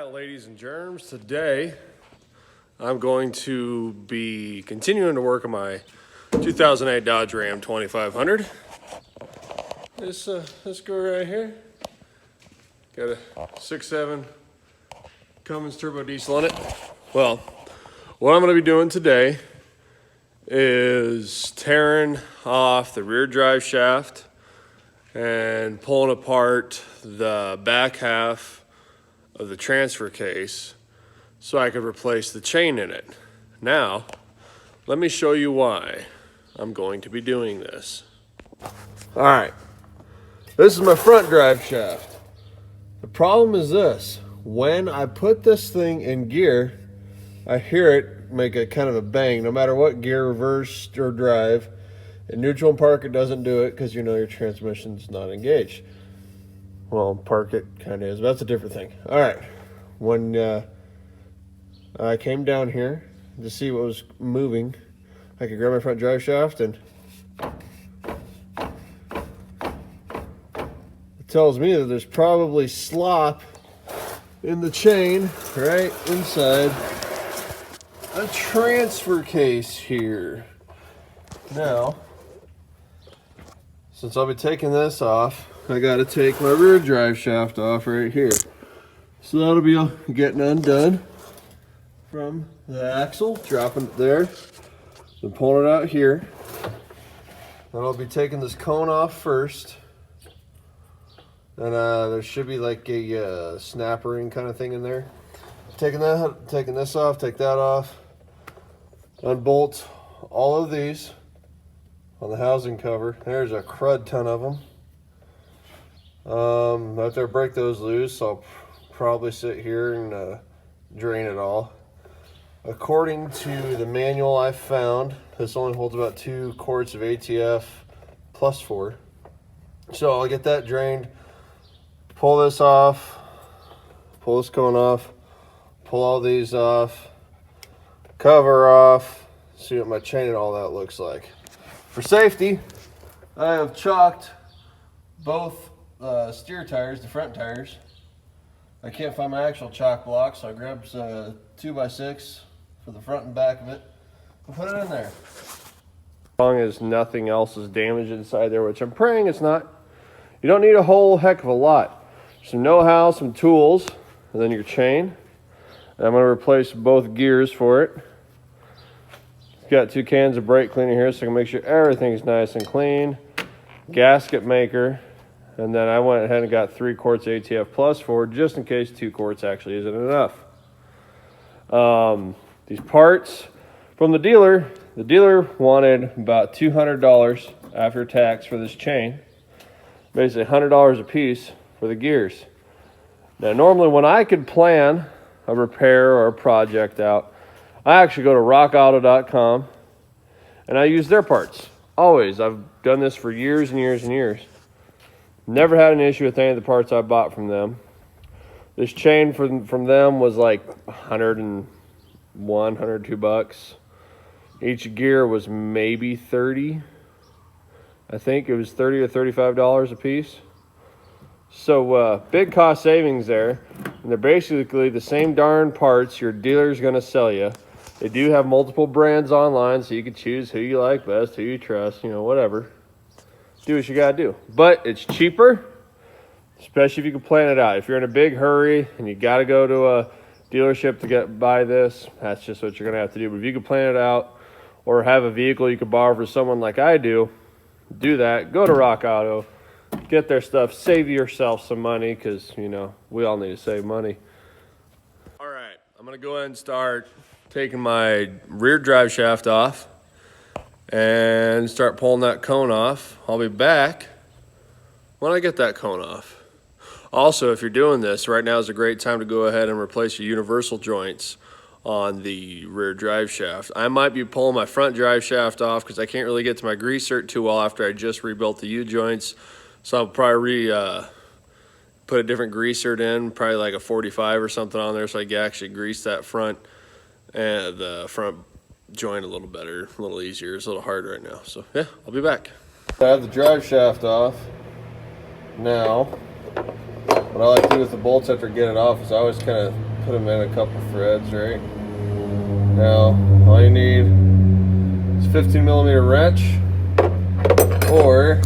Alright, ladies and germs, today I'm going to be continuing to work on my 2008 Dodge Ram 2500. This girl right here, got a 6.7 Cummins turbo diesel in it. Well, what I'm going to be doing today is tearing off the rear drive shaft and pulling apart the back half of the transfer case so I could replace the chain in it. Now, let me show you why I'm going to be doing this. All right, this is my front drive shaft. The problem is this: when I put this thing in gear, I hear it make a kind of a bang, no matter what gear, reverse or drive. In neutral and park, it doesn't do it because you know your transmission's not engaged. Well, park it kind of is, but that's a different thing. All right, when I came down here to see what was moving, I could grab my front drive shaft and it tells me that there's probably slop in the chain right inside a transfer case here. Now, since I'll be taking this off, I got to take my rear drive shaft off right here. So that'll be getting undone from the axle, dropping it there, then pulling it out here. Then I'll be taking this cone off first. And there should be like a snap ring kind of thing in there. Taking this off, take that off. Unbolt all of these on the housing cover. There's a crud ton of them. After I break those loose, I'll probably sit here and drain it all. According to the manual I found, this only holds about 2 quarts of ATF plus 4. So I'll get that drained, pull this off, pull this cone off, pull all these off, cover off, see what my chain and all that looks like. For safety, I have chalked both steer tires, the front tires. I can't find my actual chalk block, so I grabbed 2x6 for the front and back of it and put it in there. As long as nothing else is damaged inside there, which I'm praying it's not. You don't need a whole heck of a lot. Some know-how, some tools, and then your chain. And I'm going to replace both gears for it. Got 2 cans of brake cleaner here so I can make sure everything's nice and clean. Gasket maker. And then I went ahead and got 3 quarts ATF plus 4 just in case 2 quarts actually isn't enough. These parts from the dealer wanted about $200 after tax for this chain. Basically $100 a piece for the gears. Now normally when I could plan a repair or a project out, I actually go to rockauto.com and I use their parts. Always. I've done this for years and years and years. Never had an issue with any of the parts I bought from them. This chain from them was like 101, 102 bucks. Each gear was maybe 30. I think it was 30 or $35 a piece. So big cost savings there. And they're basically the same darn parts your dealer's gonna sell you. They do have multiple brands online, so you can choose who you like best, who you trust, you know, whatever. Do what you gotta do. But it's cheaper, especially if you can plan it out. If you're in a big hurry and you gotta go to a dealership to buy this, that's just what you're gonna have to do. But if you can plan it out or have a vehicle you can borrow for someone like I do that. Go to Rock Auto, get their stuff, save yourself some money because, you know, we all need to save money. All right, I'm gonna go ahead and start taking my rear drive shaft off and start pulling that cone off. I'll be back when I get that cone off. Also, if you're doing this, right now is a great time to go ahead and replace your universal joints on the rear drive shaft. I might be pulling my front drive shaft off because I can't really get to my greaser too well after I just rebuilt the U-joints. So I'll probably put a different greaser in, probably like a 45 or something on there so I can actually grease that front and the front joint a little better, a little easier. It's a little hard right now. So yeah, I'll be back. I have the drive shaft off. Now, what I like to do with the bolts after I get it off is I always kind of put them in a couple threads, right? Now, all you need is a 15mm wrench, or,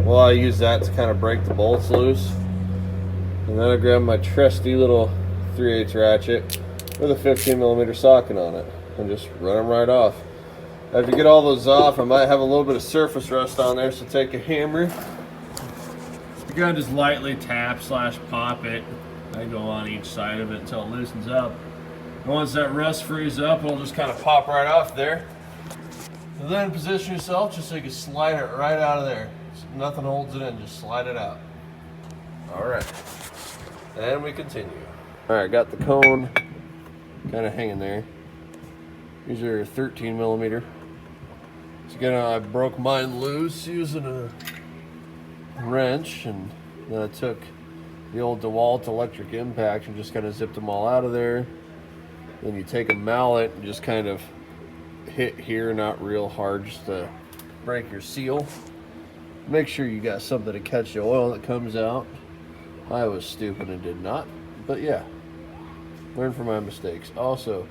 well, I use that to kind of break the bolts loose. And then I grab my trusty little 3/8 ratchet with a 15mm socket on it and just run them right off. After you get all those off, I might have a little bit of surface rust on there, so take a hammer. You gotta just lightly tap / pop it. I go on each side of it until it loosens up. And once that rust frees up, it'll just kind of pop right off there. And then position yourself just so you can slide it right out of there. Nothing holds it in, just slide it out. All right, and we continue. All right, got the cone kind of hanging there. These are 13mm. So again, I broke mine loose using a wrench, and then I took the old DeWalt electric impact and just kind of zipped them all out of there. Then you take a mallet and just kind of hit here, not real hard, just to break your seal. Make sure you got something to catch the oil that comes out. I was stupid and did not, but yeah, learn from my mistakes. Also,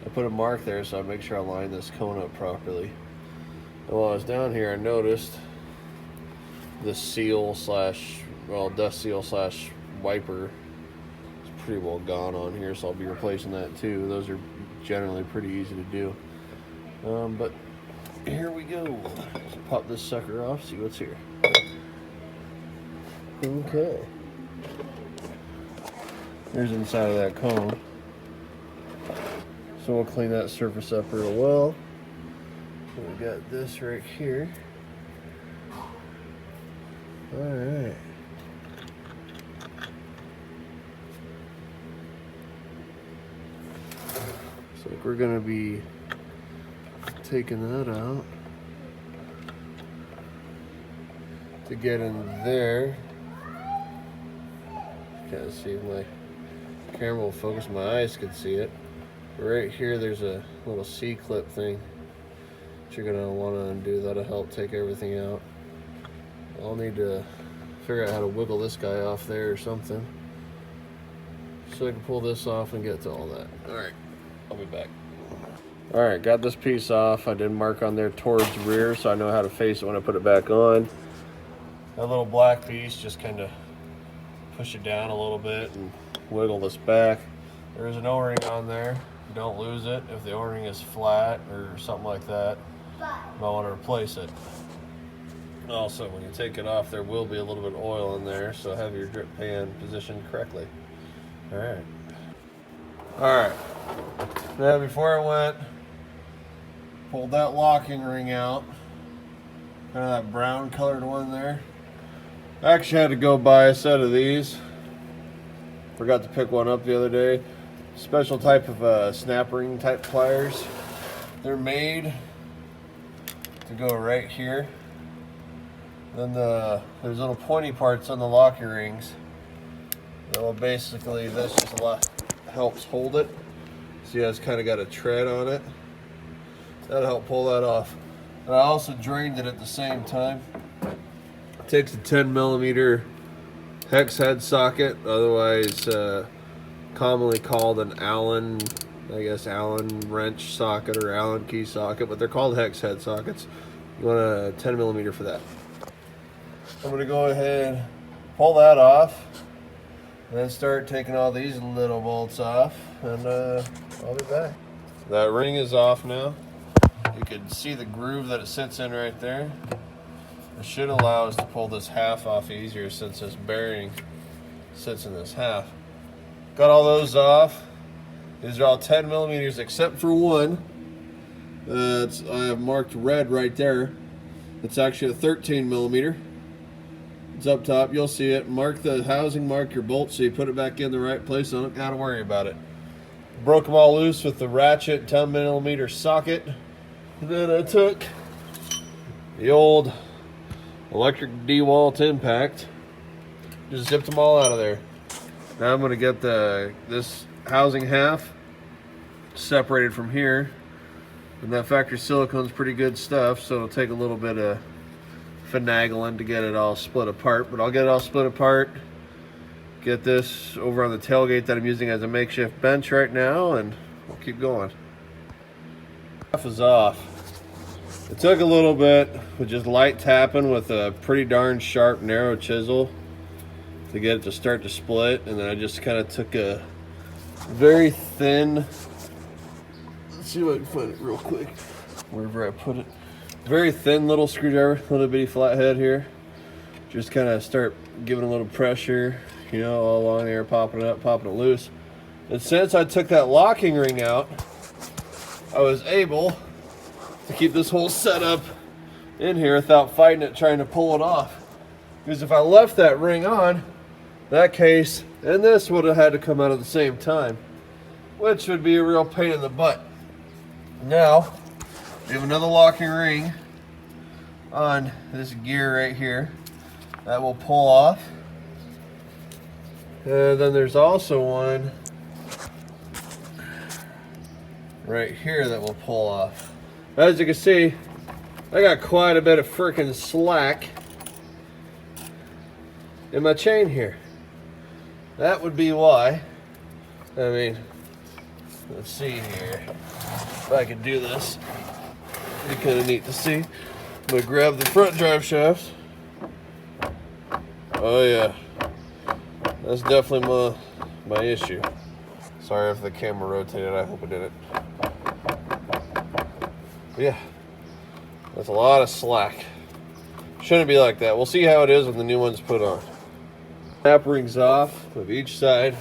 I put a mark there so I make sure I line this cone up properly. And while I was down here, I noticed the seal / dust seal / wiper is pretty well gone on here, so I'll be replacing that too. Those are generally pretty easy to do. But here we go. Let's pop this sucker off, see what's here. Okay. There's inside of that cone. So we'll clean that surface up real well. So we got this right here. All right. So we're gonna be taking that out to get in there. Can't see if my camera will focus, my eyes can see it. Right here there's a little C-clip thing that you're gonna want to undo. That'll help take everything out. I'll need to figure out how to wiggle this guy off there or something so I can pull this off and get to all that. Alright, I'll be back. Alright, got this piece off. I did mark on there towards the rear so I know how to face it when I put it back on. That little black piece, just kind of push it down a little bit and wiggle this back. There's an O-ring on there. You don't lose it. If the O-ring is flat or something like that, you might want to replace it. Also, when you take it off, there will be a little bit of oil in there, so have your drip pan positioned correctly. Alright. Alright. Now before I went, pulled that locking ring out. Kind of that brown colored one there. I actually had to go buy a set of these. Forgot to pick one up the other day. Special type of snap ring type pliers. They're made to go right here. Then there's little pointy parts on the locking rings. Well, basically this just helps hold it. See how it's kind of got a tread on it. That'll help pull that off. And I also drained it at the same time. It takes a 10mm hex head socket, otherwise commonly called an Allen wrench socket or Allen key socket, but they're called hex head sockets. You want a 10mm for that. I'm going to go ahead, pull that off, and then start taking all these little bolts off, and I'll be back. That ring is off now. You can see the groove that it sits in right there. It should allow us to pull this half off easier since this bearing sits in this half. Got all those off. These are all 10mm except for one. I have marked red right there. It's actually a 13mm. It's up top, you'll see it. Mark the housing, mark your bolts so you put it back in the right place. So I don't gotta worry about it. Broke them all loose with the ratchet 10mm socket. And then I took the old electric DeWalt impact, just zipped them all out of there. Now I'm going to get this housing half separated from here, and that factory silicone's pretty good stuff, so it'll take a little bit of finagling to get it all split apart, but I'll get it all split apart, get this over on the tailgate that I'm using as a makeshift bench right now, and we'll keep going. Stuff is off. It took a little bit with just light tapping with a pretty darn sharp, narrow chisel to get it to start to split, and then I just kind of took a very thin, let's see if I can find it real quick, wherever I put it, very thin little screwdriver, little bitty flathead here. Just kind of start giving a little pressure, you know, all along there, popping it up, popping it loose. And since I took that locking ring out, I was able to keep this whole setup in here without fighting it, trying to pull it off. Because if I left that ring on, that case and this would have had to come out at the same time, which would be a real pain in the butt. Now, we have another locking ring on this gear right here that will pull off. And then there's also one right here that will pull off. As you can see, I got quite a bit of freaking slack in my chain here. That would be why. I mean, let's see here. If I could do this, it'd be kind of neat to see. I'm gonna grab the front drive shaft. Oh yeah, that's definitely my issue. Sorry if the camera rotated, I hope it didn't. But yeah, that's a lot of slack. Shouldn't be like that. We'll see how it is when the new one's put on. Snap rings off of each side.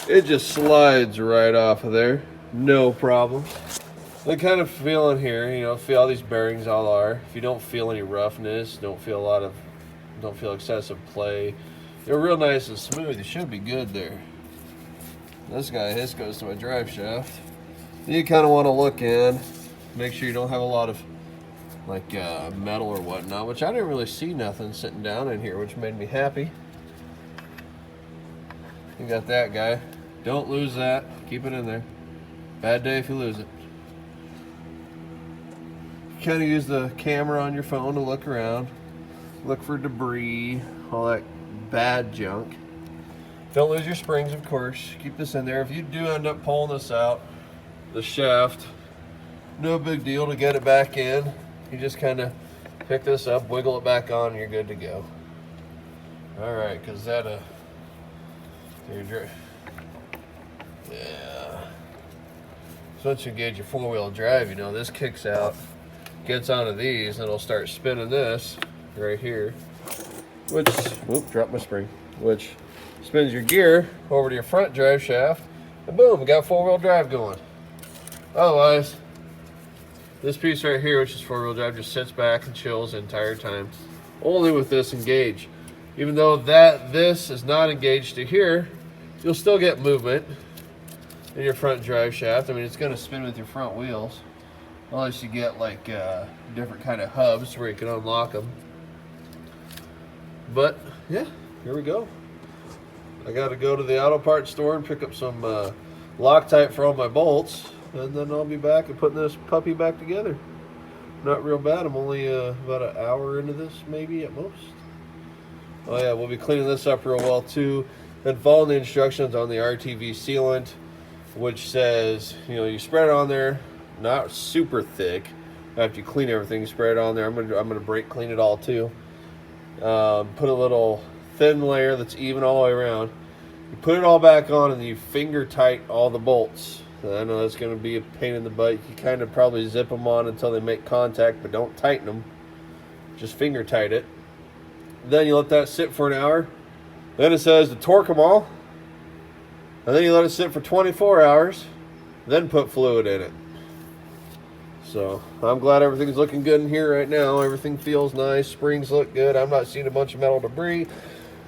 It just slides right off of there. No problem. The kind of feeling here, you know, feel all these bearings all are. If you don't feel any roughness, don't feel excessive play, they're real nice and smooth. You should be good there. This goes to my drive shaft. You kind of want to look in, make sure you don't have a lot of like metal or whatnot, which I didn't really see nothing sitting down in here, which made me happy. You got that guy. Don't lose that. Keep it in there. Bad day if you lose it. Kind of use the camera on your phone to look around, look for debris, all that bad junk. Don't lose your springs, of course. Keep this in there. If you do end up pulling this out, the shaft, no big deal to get it back in. You just kind of pick this up, wiggle it back on, and you're good to go. All right, because that yeah. So once you engage your four-wheel drive, you know, this kicks out, gets onto these, and it'll start spinning this right here, which, whoop, dropped my spring, which spins your gear over to your front drive shaft, and boom, we got four-wheel drive going. Otherwise, this piece right here, which is four-wheel drive, just sits back and chills the entire time. Only with this engaged. Even though this is not engaged to here, you'll still get movement in your front drive shaft. I mean, it's going to spin with your front wheels, unless you get like different kind of hubs where you can unlock them. But yeah, here we go. I got to go to the auto parts store and pick up some Loctite for all my bolts, and then I'll be back and putting this puppy back together. Not real bad. I'm only about an hour into this, maybe at most. Oh yeah, we'll be cleaning this up real well too, and following the instructions on the RTV sealant, which says, you know, you spread it on there, not super thick. After you clean everything, you spread it on there. I'm gonna brake clean it all too. Put a little thin layer that's even all the way around. You put it all back on, and then you finger tight all the bolts. And I know that's going to be a pain in the butt. You kind of probably zip them on until they make contact, but don't tighten them. Just finger tight it. Then you let that sit for an hour. Then it says to torque them all. And then you let it sit for 24 hours. Then put fluid in it. So I'm glad everything's looking good in here right now. Everything feels nice. Springs look good. I'm not seeing a bunch of metal debris.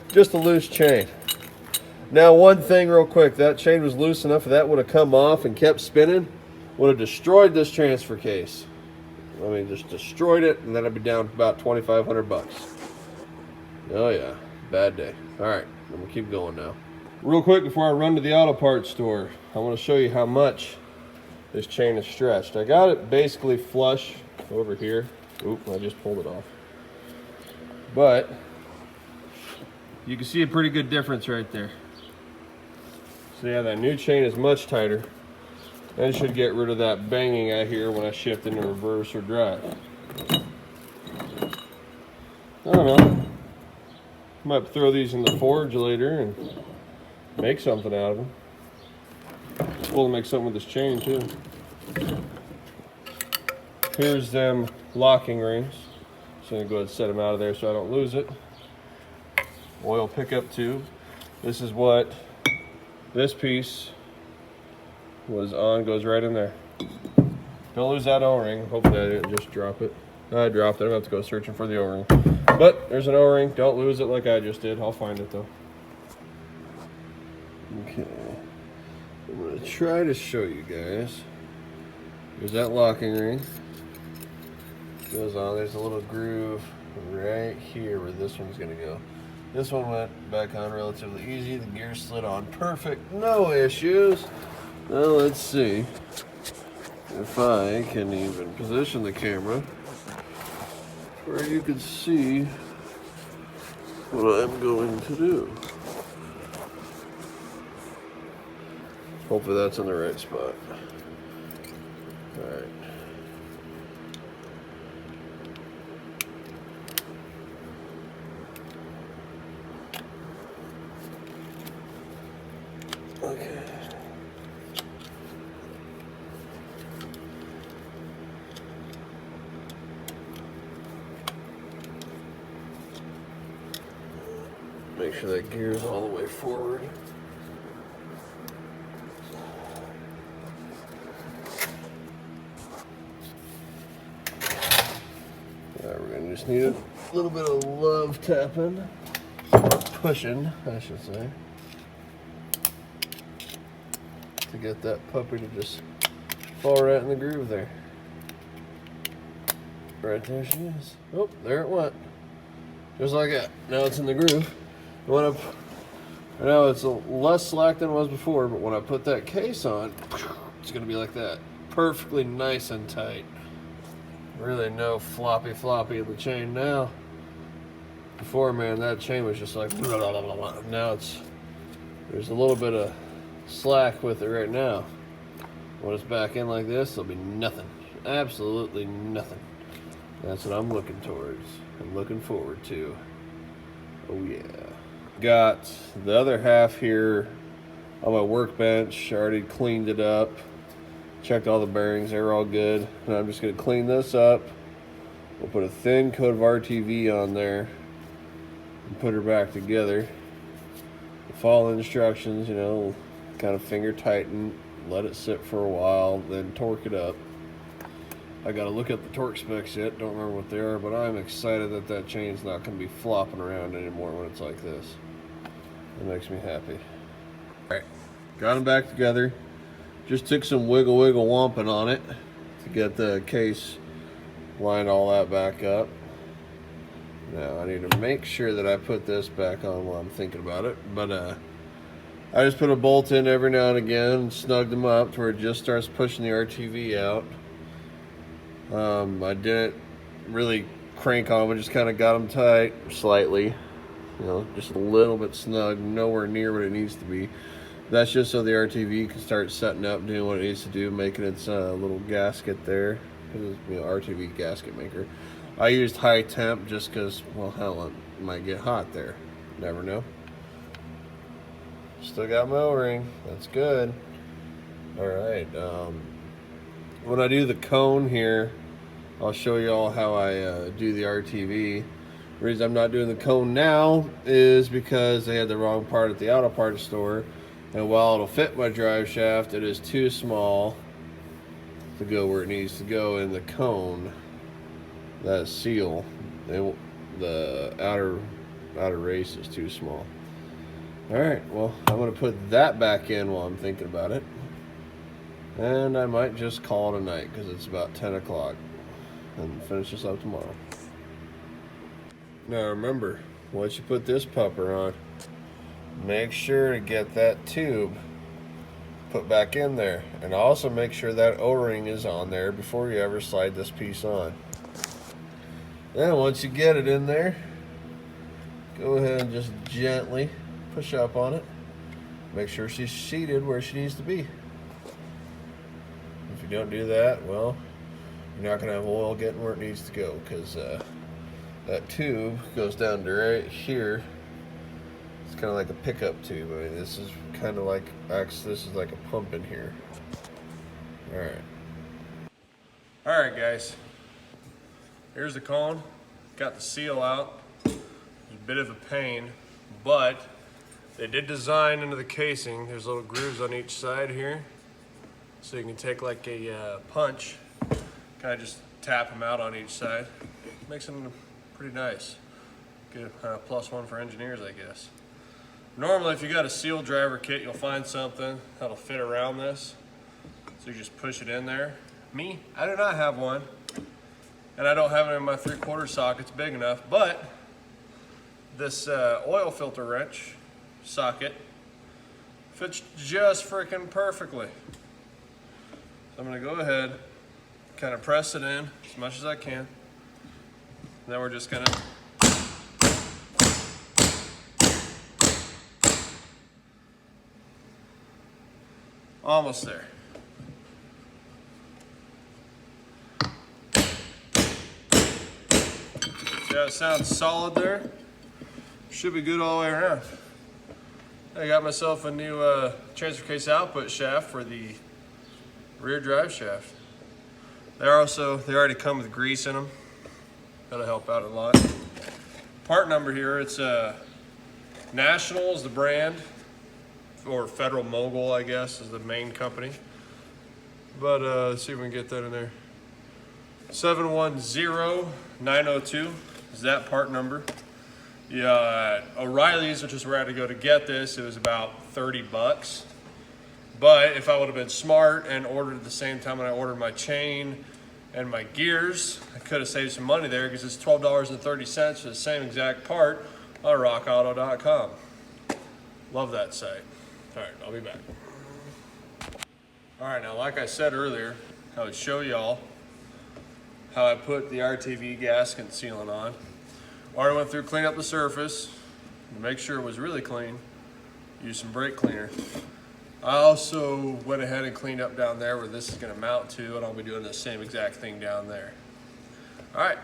Just a loose chain. Now, one thing real quick, that chain was loose enough that would have come off and kept spinning, would have destroyed this transfer case. I mean, just destroyed it, and then I'd be down about 2,500 bucks. Oh yeah, bad day. All right, I'm gonna keep going now. Real quick before I run to the auto parts store, I want to show you how much this chain is stretched. I got it basically flush over here. Oop, I just pulled it off. But you can see a pretty good difference right there. So yeah, that new chain is much tighter. That should get rid of that banging I hear when I shift into reverse or drive. I don't know. Might throw these in the forge later and make something out of them. It's cool to make something with this chain too. Here's them locking rings. So I'm gonna go ahead and set them out of there so I don't lose it. Oil pickup tube. This is what this piece was on, goes right in there. Don't lose that O-ring. Hopefully I didn't just drop it. I dropped it. I'm gonna have to go searching for the O-ring. But there's an O-ring. Don't lose it like I just did. I'll find it though. Okay. I'm gonna try to show you guys. There's that locking ring. Goes on. There's a little groove right here where this one's gonna go. This one went back on relatively easy. The gear slid on perfect. No issues. Now let's see if I can even position the camera where you can see what I'm going to do. Hopefully that's in the right spot. All right. Okay. Make sure that gear is all the way forward. We're gonna just need a little bit of love tapping, or pushing, I should say, to get that puppy to just fall right in the groove there. Right there she is. Oh, there it went. Just like that. Now it's in the groove. I know it's less slack than it was before, but when I put that case on, it's gonna be like that. Perfectly nice and tight. Really no floppy in the chain now. Before, man, that chain was just like blah, blah, blah, blah. Now there's a little bit of slack with it right now. When it's back in like this, there'll be nothing. Absolutely nothing. That's what I'm looking towards and looking forward to. Oh yeah. Got the other half here on my workbench. I already cleaned it up. Checked all the bearings, they were all good. And I'm just gonna clean this up. We'll put a thin coat of RTV on there and put her back together. Follow the instructions, you know, kind of finger tighten, let it sit for a while, then torque it up. I gotta look at the torque specs yet, don't remember what they are, but I'm excited that that chain's not gonna be flopping around anymore when it's like this. It makes me happy. All right, got them back together. Just took some wiggle womping on it to get the case lined all that back up. Now I need to make sure that I put this back on while I'm thinking about it, but I just put a bolt in every now and again and snugged them up to where it just starts pushing the RTV out. I didn't really crank on them, I just kind of got them tight slightly, you know, just a little bit snug, nowhere near what it needs to be. That's just so the RTV can start setting up, doing what it needs to do, making its little gasket there. Because, you know, RTV gasket maker. I used high temp just because, well, hell, it might get hot there. Never know. Still got my O-ring. That's good. All right. When I do the cone here, I'll show you all how I do the RTV. The reason I'm not doing the cone now is because they had the wrong part at the auto parts store. And while it'll fit my drive shaft, it is too small to go where it needs to go in the cone. That seal, the outer race is too small. All right, well, I'm gonna put that back in while I'm thinking about it. And I might just call it a night because it's about 10 o'clock and finish this up tomorrow. Now remember, once you put this pupper on, make sure to get that tube put back in there, and also make sure that O-ring is on there before you ever slide this piece on. Then once you get it in there, go ahead and just gently push up on it. Make sure she's seated where she needs to be. If you don't do that, well, you're not going to have oil getting where it needs to go, because that tube goes down to right here. It's kind of like a pickup tube. I mean, this is kind of like, actually, this is like a pump in here. All right, guys. Here's the cone. Got the seal out. It's a bit of a pain, but they did design into the casing. There's little grooves on each side here, so you can take like a punch, kind of just tap them out on each side. Makes them pretty nice. Good +1 for engineers, I guess. Normally, if you got a seal driver kit, you'll find something that'll fit around this. So you just push it in there. Me, I do not have one. And I don't have it in my 3/4 sockets big enough, but this oil filter wrench socket fits just freaking perfectly. So I'm gonna go ahead, kind of press it in as much as I can. Then we're just gonna almost there. See how it sounds solid there? Should be good all the way around. I got myself a new transfer case output shaft for the rear drive shaft. They already come with grease in them. That'll help out a lot. Part number here, it's National is the brand, or Federal Mogul, I guess, is the main company. But let's see if we can get that in there. 710902 is that part number. Yeah, O'Reilly's, which is where I had to go to get this, it was about 30 bucks. But if I would have been smart and ordered at the same time when I ordered my chain and my gears, I could have saved some money there, because it's $12.30 for the same exact part on rockauto.com. Love that site. All right, I'll be back. All right, now like I said earlier, I would show y'all how I put the RTV gasket sealant on. Already went through, clean up the surface to make sure it was really clean. Use some brake cleaner. I also went ahead and cleaned up down there where this is going to mount to, and I'll be doing the same exact thing down there. All right,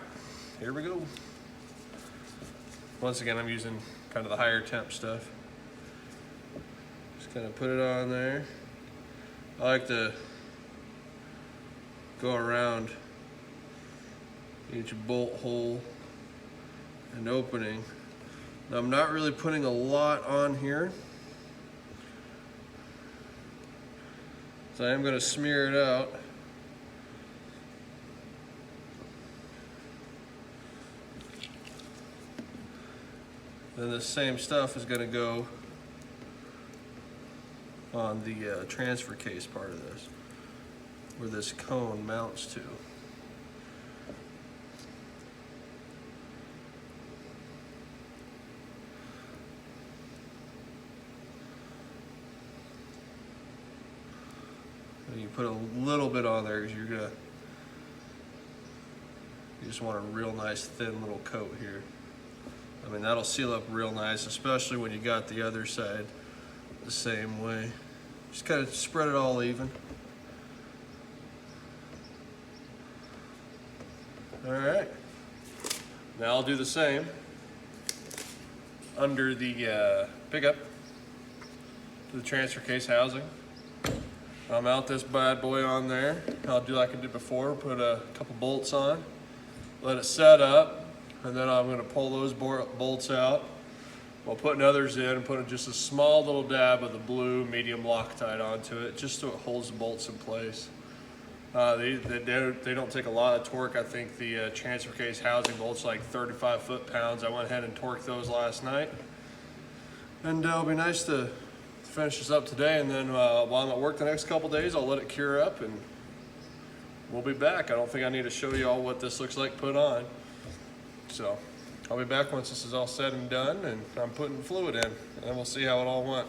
here we go. Once again, I'm using kind of the higher temp stuff. Just kind of put it on there. I like to go around each bolt hole and opening. Now, I'm not really putting a lot on here, so I am going to smear it out. Then the same stuff is going to go on the transfer case part of this, where this cone mounts to. And you put a little bit on there because you just want a real nice thin little coat here. I mean, that'll seal up real nice, especially when you got the other side the same way. Just kind of spread it all even. All right. Now I'll do the same under the pickup to the transfer case housing. I'll mount this bad boy on there. I'll do like I did before, put a couple bolts on, let it set up, and then I'm going to pull those bolts out while putting others in and putting just a small little dab of the blue medium Loctite onto it, just so it holds the bolts in place. They don't take a lot of torque. I think the transfer case housing bolts like 35 foot-pounds. I went ahead and torqued those last night. And it'll be nice to finish this up today, and then while I'm at work the next couple days, I'll let it cure up and we'll be back. I don't think I need to show you all what this looks like put on. So I'll be back once this is all said and done and I'm putting fluid in, and then we'll see how it all went.